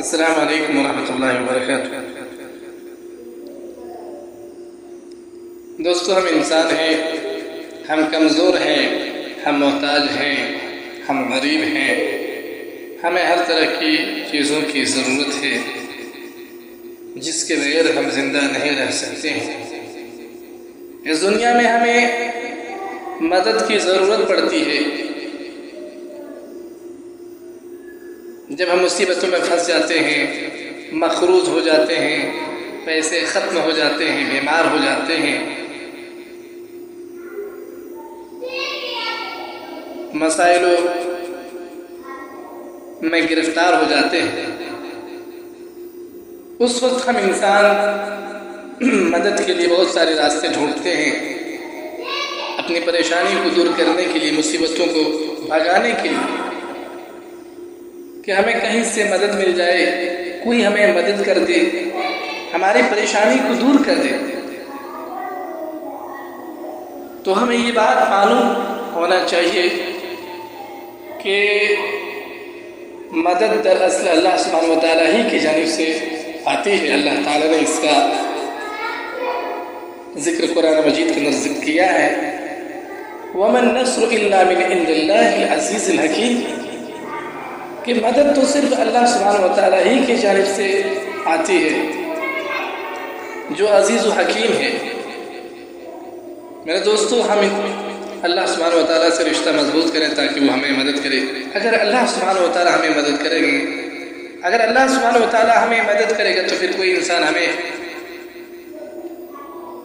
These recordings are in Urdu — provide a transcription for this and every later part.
السلام علیکم ورحمۃ اللہ وبرکاتہ۔ دوستو، ہم انسان ہیں، ہم کمزور ہیں، ہم محتاج ہیں، ہم غریب ہیں، ہمیں ہر طرح کی چیزوں کی ضرورت ہے جس کے بغیر ہم زندہ نہیں رہ سکتے ہیں۔ اس دنیا میں ہمیں مدد کی ضرورت پڑتی ہے۔ جب ہم مصیبتوں میں پھنس جاتے ہیں، مقروض ہو جاتے ہیں، پیسے ختم ہو جاتے ہیں، بیمار ہو جاتے ہیں، مسائل میں گرفتار ہو جاتے ہیں، اس وقت ہم انسان مدد کے لیے بہت سارے راستے ڈھونڈتے ہیں، اپنی پریشانی کو دور کرنے کے لیے، مصیبتوں کو بھگانے کے لیے، کہ ہمیں کہیں سے مدد مل جائے، کوئی ہمیں مدد کر دے، ہماری پریشانی کو دور کر دے۔ تو ہمیں یہ بات معلوم ہونا چاہیے کہ مدد دراصل اللہ سبحانہ وتعالیٰ ہی کی جانب سے آتی ہے۔ اللہ تعالیٰ نے اس کا ذکر قرآن مجید کے اندر ذکر کیا ہے، وَمَن نَّصْرُ إِلَّا مِنْ عِنْدِ اللَّهِ الْعَزِيزِ الْحَكِيمِ، کہ مدد تو صرف اللہ سبحانہ وتعالیٰ ہی کی جانب سے آتی ہے جو عزیز و حکیم ہے۔ میرے دوستو، ہم اللہ سبحانہ وتعالیٰ سے رشتہ مضبوط کریں تاکہ وہ ہمیں مدد کرے۔ اگر اللہ سبحانہ وتعالیٰ ہمیں مدد کرے گا، اگر اللہ سبحانہ وتعالیٰ ہمیں مدد کرے گا تو پھر کوئی انسان ہمیں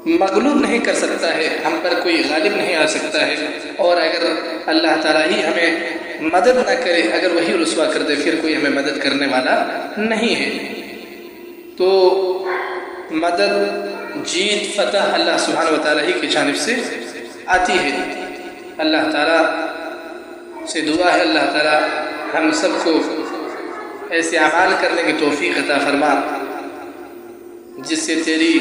مغلوب نہیں کر سکتا ہے، ہم پر کوئی غالب نہیں آ سکتا ہے۔ اور اگر اللہ تعالیٰ ہی ہمیں مدد نہ کرے، اگر وہی رسوا کر دے، پھر کوئی ہمیں مدد کرنے والا نہیں ہے۔ تو مدد، جیت، فتح اللہ سبحانہ وتعالیٰ ہی کی جانب سے آتی ہے۔ اللہ تعالیٰ سے دعا ہے، اللہ تعالیٰ ہم سب کو ایسے اعمال کرنے کی توفیق عطا فرما جس سے تیری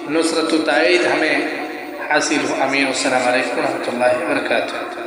نصرت و تائید ہمیں حاصل ہو۔ آمین۔ السلام علیکم ورحمۃ اللہ وبرکاتہ۔